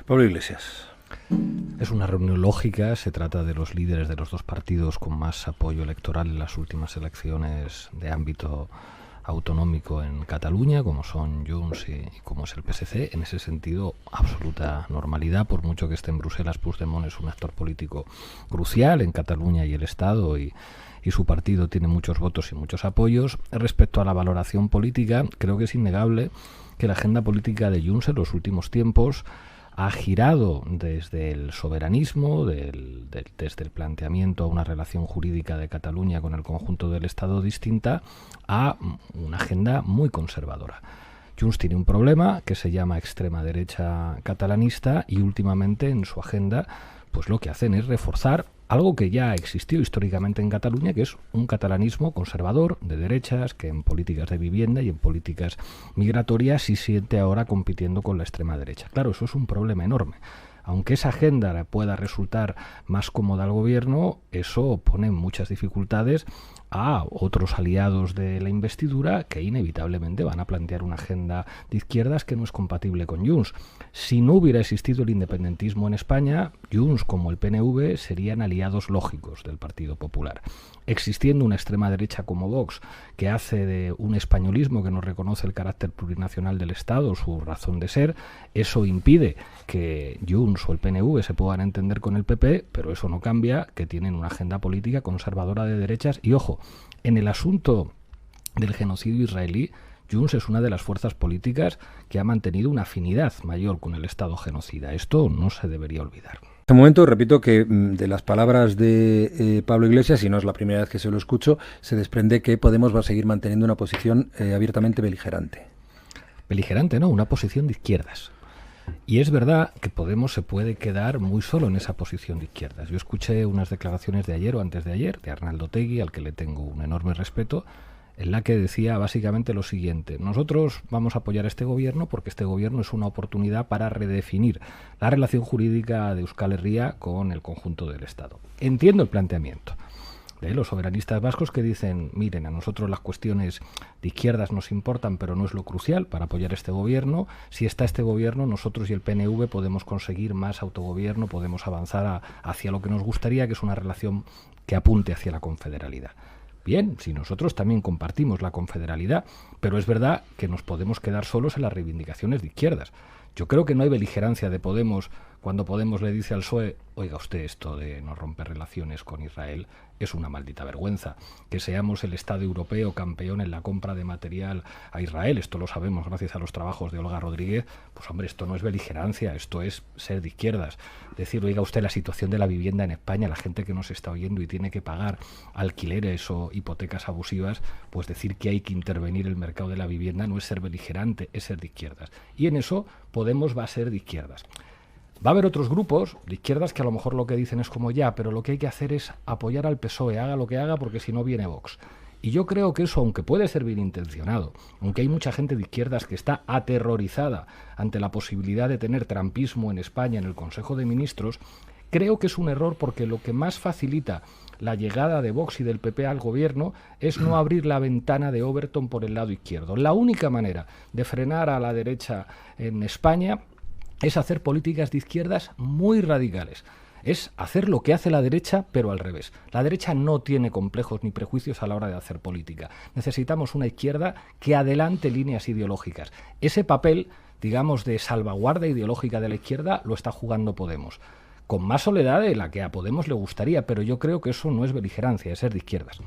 Pablo Iglesias. Es una reunión lógica, se trata de los líderes de los dos partidos con más apoyo electoral en las últimas elecciones de ámbito autonómico en Cataluña, como son Junts y como es el PSC. En ese sentido, absoluta normalidad, por mucho que esté en Bruselas. Puigdemont es un actor político crucial en Cataluña y el Estado, y su partido tiene muchos votos y muchos apoyos. Respecto a la valoración política, creo que es innegable que la agenda política de Junts en los últimos tiempos ha girado desde el soberanismo, desde el planteamiento a una relación jurídica de Cataluña con el conjunto del Estado distinta, a una agenda muy conservadora. Junts tiene un problema que se llama extrema derecha catalanista, y últimamente en su agenda pues lo que hacen es reforzar algo que ya existió históricamente en Cataluña, que es un catalanismo conservador de derechas, que en políticas de vivienda y en políticas migratorias se siente ahora compitiendo con la extrema derecha. Claro, eso es un problema enorme. Aunque esa agenda pueda resultar más cómoda al gobierno, eso pone muchas dificultades a otros aliados de la investidura que inevitablemente van a plantear una agenda de izquierdas que no es compatible con Junts. Si no hubiera existido el independentismo en España, Junts como el PNV serían aliados lógicos del Partido Popular. Existiendo una extrema derecha como Vox, que hace de un españolismo que no reconoce el carácter plurinacional del Estado su razón de ser, eso impide que Junts o el PNV se puedan entender con el PP, pero eso no cambia que tienen una agenda política conservadora de derechas. Y ojo, en el asunto del genocidio israelí, Junts es una de las fuerzas políticas que ha mantenido una afinidad mayor con el Estado genocida. Esto no se debería olvidar. En este momento, repito que de las palabras de Pablo Iglesias, y no es la primera vez que se lo escucho, se desprende que Podemos va a seguir manteniendo una posición abiertamente beligerante. Beligerante, no, una posición de izquierdas. Y es verdad que Podemos se puede quedar muy solo en esa posición de izquierdas. Yo escuché unas declaraciones de ayer o antes de ayer de Arnaldo Otegi, al que le tengo un enorme respeto, en la que decía básicamente lo siguiente: nosotros vamos a apoyar a este gobierno porque este gobierno es una oportunidad para redefinir la relación jurídica de Euskal Herria con el conjunto del Estado. Entiendo el planteamiento de los soberanistas vascos que dicen, miren, a nosotros las cuestiones de izquierdas nos importan, pero no es lo crucial para apoyar este gobierno. Si está este gobierno, nosotros y el PNV podemos conseguir más autogobierno, podemos avanzar hacia lo que nos gustaría, que es una relación que apunte hacia la confederalidad. Bien, si nosotros también compartimos la confederalidad, pero es verdad que nos podemos quedar solos en las reivindicaciones de izquierdas. Yo creo que no hay beligerancia de Podemos cuando Podemos le dice al PSOE, oiga usted, esto de no romper relaciones con Israel es una maldita vergüenza. Que seamos el Estado europeo campeón en la compra de material a Israel, esto lo sabemos gracias a los trabajos de Olga Rodríguez, pues hombre, esto no es beligerancia, esto es ser de izquierdas. Decir, oiga usted, la situación de la vivienda en España, la gente que nos está oyendo y tiene que pagar alquileres o hipotecas abusivas, pues decir que hay que intervenir el mercado de la vivienda no es ser beligerante, es ser de izquierdas. Y en eso Podemos va a ser de izquierdas. Va a haber otros grupos de izquierdas que a lo mejor lo que dicen es como ya, pero lo que hay que hacer es apoyar al PSOE, haga lo que haga, porque si no viene Vox. Y yo creo que eso, aunque puede ser bien intencionado, aunque hay mucha gente de izquierdas que está aterrorizada ante la posibilidad de tener trampismo en España en el Consejo de Ministros, creo que es un error, porque lo que más facilita la llegada de Vox y del PP al gobierno es no abrir la ventana de Overton por el lado izquierdo. La única manera de frenar a la derecha en España es hacer políticas de izquierdas muy radicales. Es hacer lo que hace la derecha, pero al revés. La derecha no tiene complejos ni prejuicios a la hora de hacer política. Necesitamos una izquierda que adelante líneas ideológicas. Ese papel, digamos, de salvaguarda ideológica de la izquierda lo está jugando Podemos. Con más soledad de la que a Podemos le gustaría, pero yo creo que eso no es beligerancia, es ser de izquierdas.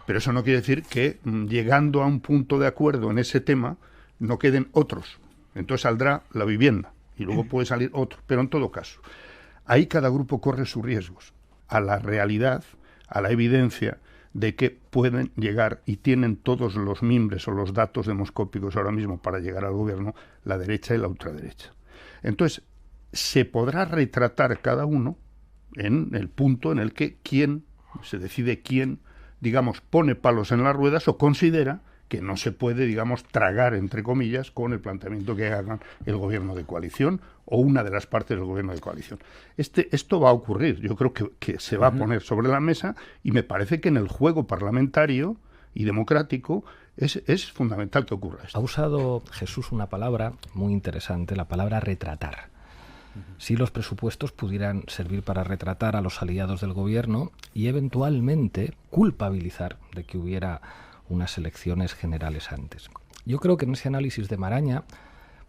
Pero eso no quiere decir que, llegando a un punto de acuerdo en ese tema, no queden otros. Entonces saldrá la vivienda y luego puede salir otro. Pero en todo caso, ahí cada grupo corre sus riesgos a la realidad, a la evidencia de que pueden llegar y tienen todos los mimbres o los datos demoscópicos ahora mismo para llegar al gobierno, la derecha y la ultraderecha. Entonces, se podrá retratar cada uno en el punto en el que se decide quién, digamos, pone palos en las ruedas o considera que no se puede, digamos, tragar, entre comillas, con el planteamiento que hagan el gobierno de coalición o una de las partes del gobierno de coalición. Esto va a ocurrir, yo creo que se va a poner sobre la mesa, y me parece que en el juego parlamentario y democrático es fundamental que ocurra esto. Ha usado Jesús una palabra muy interesante, la palabra retratar. si los presupuestos pudieran servir para retratar a los aliados del gobierno y eventualmente culpabilizar de que hubiera unas elecciones generales antes. Yo creo que en ese análisis de Maraña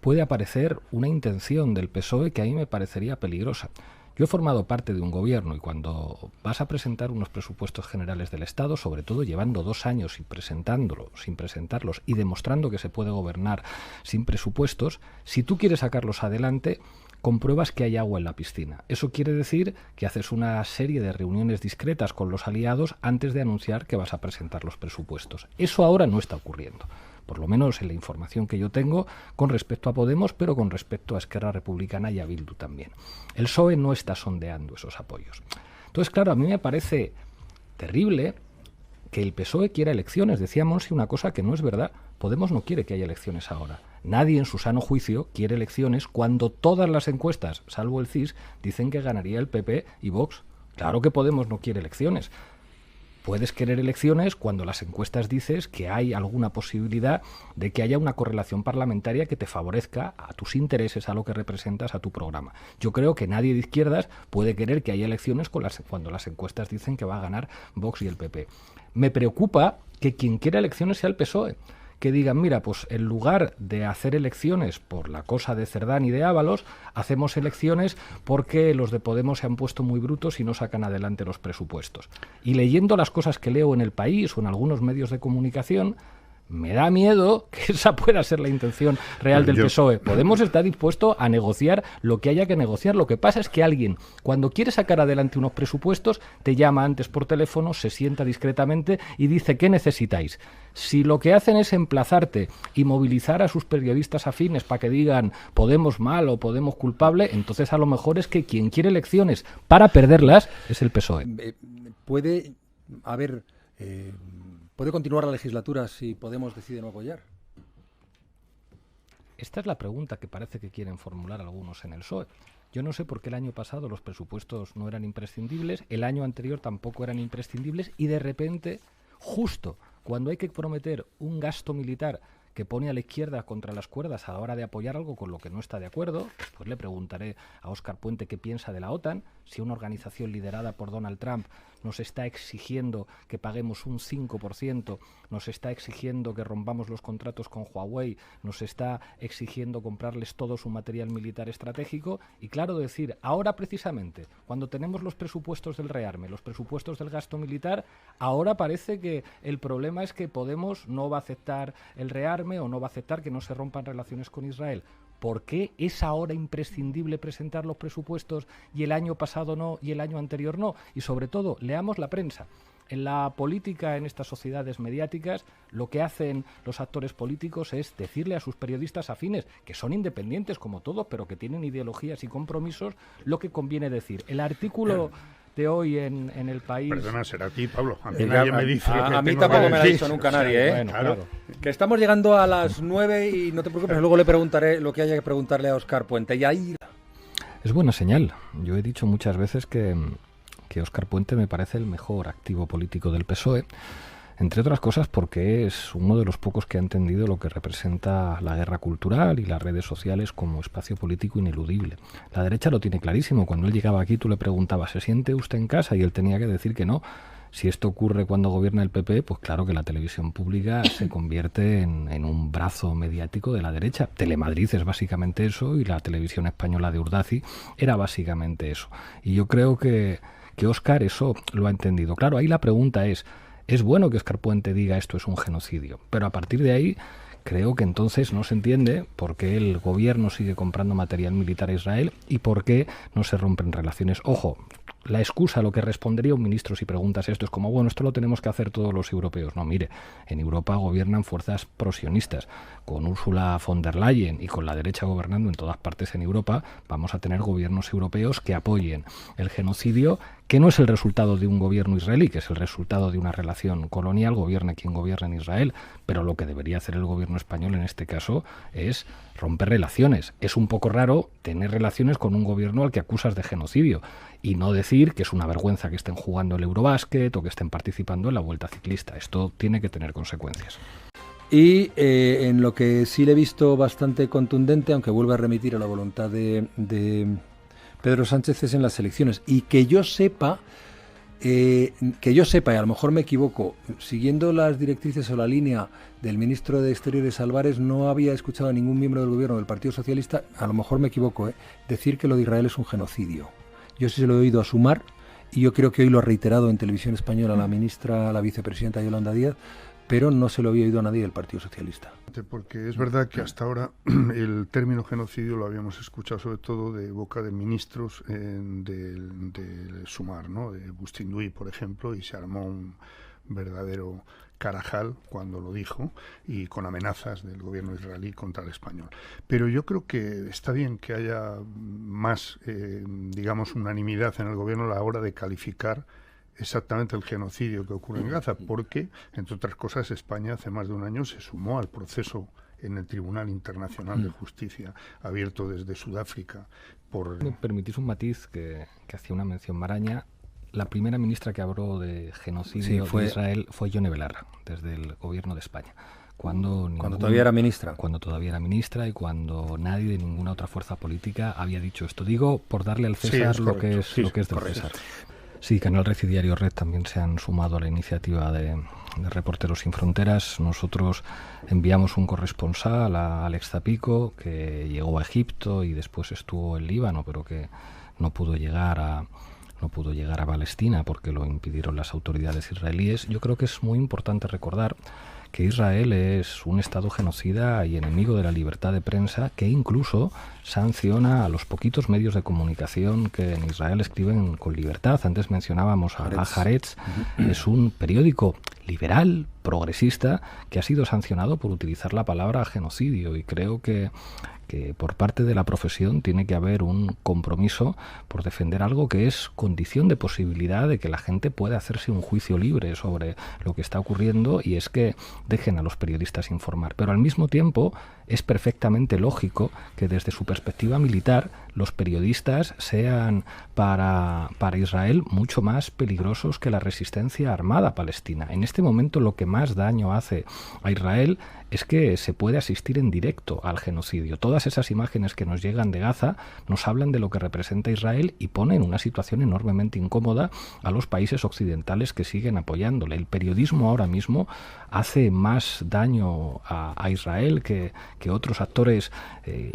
puede aparecer una intención del PSOE que a mí me parecería peligrosa. Yo he formado parte de un gobierno y cuando vas a presentar unos presupuestos generales del Estado, sobre todo llevando 2 años sin presentarlos y demostrando que se puede gobernar sin presupuestos, si tú quieres sacarlos adelante, compruebas que hay agua en la piscina. Eso quiere decir que haces una serie de reuniones discretas con los aliados antes de anunciar que vas a presentar los presupuestos. Eso ahora no está ocurriendo, por lo menos en la información que yo tengo con respecto a Podemos, pero con respecto a Esquerra Republicana y a Bildu también. El PSOE no está sondeando esos apoyos. Entonces, claro, a mí me parece terrible que el PSOE quiera elecciones. Decía Monsi una cosa que no es verdad. Podemos no quiere que haya elecciones ahora. Nadie en su sano juicio quiere elecciones cuando todas las encuestas, salvo el CIS, dicen que ganaría el PP y Vox. Claro que Podemos no quiere elecciones. Puedes querer elecciones cuando las encuestas dices que hay alguna posibilidad de que haya una correlación parlamentaria que te favorezca a tus intereses, a lo que representas, a tu programa. Yo creo que nadie de izquierdas puede querer que haya elecciones cuando las encuestas dicen que va a ganar Vox y el PP. Me preocupa que quien quiera elecciones sea el PSOE. Que digan, mira, pues en lugar de hacer elecciones por la cosa de Cerdán y de Ábalos, hacemos elecciones porque los de Podemos se han puesto muy brutos y no sacan adelante los presupuestos. Y leyendo las cosas que leo en El País o en algunos medios de comunicación, me da miedo que esa pueda ser la intención real del PSOE. Podemos estar dispuesto a negociar lo que haya que negociar. Lo que pasa es que alguien, cuando quiere sacar adelante unos presupuestos, te llama antes por teléfono, se sienta discretamente y dice, ¿qué necesitáis? Si lo que hacen es emplazarte y movilizar a sus periodistas afines para que digan Podemos mal o Podemos culpable, entonces a lo mejor es que quien quiere elecciones para perderlas es el PSOE. Puede haber... ¿Puede continuar la legislatura si Podemos decide no apoyar? Esta es la pregunta que parece que quieren formular algunos en el PSOE. Yo no sé por qué el año pasado los presupuestos no eran imprescindibles, el año anterior tampoco eran imprescindibles y de repente, justo cuando hay que prometer un gasto militar que pone a la izquierda contra las cuerdas a la hora de apoyar algo con lo que no está de acuerdo, pues le preguntaré a Óscar Puente qué piensa de la OTAN, si una organización liderada por Donald Trump nos está exigiendo que paguemos un 5%, nos está exigiendo que rompamos los contratos con Huawei, nos está exigiendo comprarles todo su material militar estratégico, y claro, decir, ahora precisamente, cuando tenemos los presupuestos del rearme, los presupuestos del gasto militar, ahora parece que el problema es que Podemos no va a aceptar el rearme o no va a aceptar que no se rompan relaciones con Israel. ¿Por qué es ahora imprescindible presentar los presupuestos y el año pasado no y el año anterior no? Y sobre todo, leamos la prensa. En la política, en estas sociedades mediáticas, lo que hacen los actores políticos es decirle a sus periodistas afines, que son independientes como todos, pero que tienen ideologías y compromisos, lo que conviene decir. El artículo de hoy en El País... Perdona, será a ti, Pablo. A mí nadie me dice lo que a mí tengo tampoco que me lo ha decir. dicho nunca nadie, ¿eh? Bueno, claro. Que estamos llegando a las 9 y no te preocupes, luego le preguntaré lo que haya que preguntarle a Óscar Puente. Y ahí... Es buena señal. Yo he dicho muchas veces que Óscar Puente me parece el mejor activo político del PSOE, entre otras cosas porque es uno de los pocos que ha entendido lo que representa la guerra cultural y las redes sociales como espacio político ineludible. La derecha lo tiene clarísimo. Cuando él llegaba aquí tú le preguntabas, ¿se siente usted en casa? Y él tenía que decir que no. Si esto ocurre cuando gobierna el PP, pues claro que la televisión pública se convierte en un brazo mediático de la derecha. Telemadrid es básicamente eso y la televisión española de Urdaci era básicamente eso. Y yo creo que Óscar eso lo ha entendido. Claro, ahí la pregunta es bueno que Óscar Puente diga esto es un genocidio, pero a partir de ahí creo que entonces no se entiende por qué el gobierno sigue comprando material militar a Israel y por qué no se rompen relaciones. Ojo, la excusa, lo que respondería un ministro si preguntas esto es como, bueno, esto lo tenemos que hacer todos los europeos. No, mire, en Europa gobiernan fuerzas prosionistas. Con Ursula von der Leyen y con la derecha gobernando en todas partes en Europa, vamos a tener gobiernos europeos que apoyen el genocidio, que no es el resultado de un gobierno israelí, que es el resultado de una relación colonial, gobierne quien gobierna en Israel, pero lo que debería hacer el gobierno español en este caso es romper relaciones. Es un poco raro tener relaciones con un gobierno al que acusas de genocidio y no decir que es una vergüenza que estén jugando el Eurobásquet o que estén participando en la Vuelta Ciclista. Esto tiene que tener consecuencias. Y en lo que sí le he visto bastante contundente, aunque vuelve a remitir a la voluntad de Pedro Sánchez es en las elecciones. Y que yo sepa, y a lo mejor me equivoco, siguiendo las directrices o la línea del ministro de Exteriores Álvarez, no había escuchado a ningún miembro del gobierno del Partido Socialista, a lo mejor me equivoco, decir que lo de Israel es un genocidio. Yo sí se lo he oído a Sumar, y yo creo que hoy lo ha reiterado en Televisión Española la vicepresidenta Yolanda Díaz, pero no se lo había oído a nadie del Partido Socialista. Porque es verdad que hasta ahora el término genocidio lo habíamos escuchado sobre todo de boca de ministros de Sumar, ¿no? De Bustinduy, por ejemplo, y se armó un verdadero carajal cuando lo dijo, y con amenazas del gobierno israelí contra el español. Pero yo creo que está bien que haya más, digamos, unanimidad en el gobierno a la hora de calificar exactamente el genocidio que ocurre en Gaza, porque, entre otras cosas, España hace más de un año se sumó al proceso en el Tribunal Internacional de Justicia abierto desde Sudáfrica. ¿Me permitís un matiz que hacía una mención Maraña? La primera ministra que habló de genocidio de Israel fue Yone Belarra, desde el gobierno de España. Cuando todavía era ministra. Cuando todavía era ministra y cuando nadie de ninguna otra fuerza política había dicho esto. Digo, por darle al César lo que es del César. Sí, Canal Red y Diario Red también se han sumado a la iniciativa de Reporteros Sin Fronteras. Nosotros enviamos un corresponsal a Alex Zapico, que llegó a Egipto y después estuvo en Líbano, pero que no pudo llegar a Palestina porque lo impidieron las autoridades israelíes. Yo creo que es muy importante recordar que Israel es un Estado genocida y enemigo de la libertad de prensa, que incluso sanciona a los poquitos medios de comunicación que en Israel escriben con libertad. Antes mencionábamos a Haaretz. Es un periódico liberal, progresista, que ha sido sancionado por utilizar la palabra genocidio, y creo que por parte de la profesión tiene que haber un compromiso por defender algo que es condición de posibilidad de que la gente pueda hacerse un juicio libre sobre lo que está ocurriendo, y es que dejen a los periodistas informar. Pero al mismo tiempo es perfectamente lógico que desde su perspectiva militar los periodistas sean para Israel mucho más peligrosos que la resistencia armada palestina. En este momento lo que más daño hace a Israel es que se puede asistir en directo al genocidio. Todas esas imágenes que nos llegan de Gaza nos hablan de lo que representa Israel y ponen en una situación enormemente incómoda a los países occidentales que siguen apoyándole. El periodismo ahora mismo hace más daño a Israel que otros actores,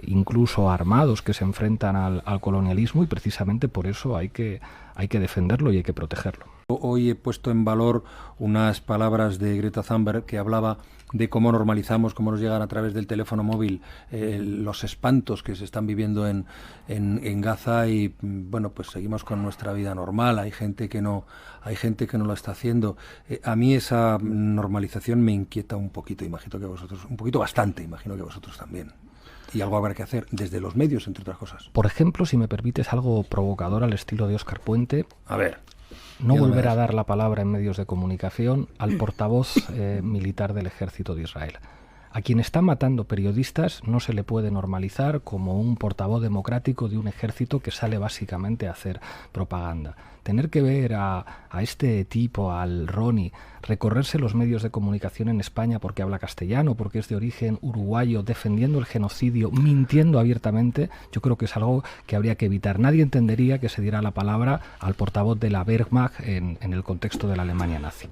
incluso armados, que se enfrentan al colonialismo, y precisamente por eso hay que defenderlo y hay que protegerlo. Hoy he puesto en valor unas palabras de Greta Thunberg, que hablaba de cómo normalizamos, cómo nos llegan a través del teléfono móvil los espantos que se están viviendo en Gaza, y bueno, pues seguimos con nuestra vida normal. Hay gente que no lo está haciendo. A mí esa normalización me inquieta un poquito, imagino que vosotros, un poquito bastante, imagino que vosotros también. Y algo habrá que hacer desde los medios, entre otras cosas. Por ejemplo, si me permites algo provocador al estilo de Óscar Puente. A ver. No volver a dar la palabra en medios de comunicación al portavoz militar del ejército de Israel. A quien está matando periodistas no se le puede normalizar como un portavoz democrático de un ejército que sale básicamente a hacer propaganda. Tener que ver a este tipo, al Ronnie, recorrerse los medios de comunicación en España porque habla castellano, porque es de origen uruguayo, defendiendo el genocidio, mintiendo abiertamente, yo creo que es algo que habría que evitar. Nadie entendería que se diera la palabra al portavoz de la Wehrmacht en el contexto de la Alemania nazi.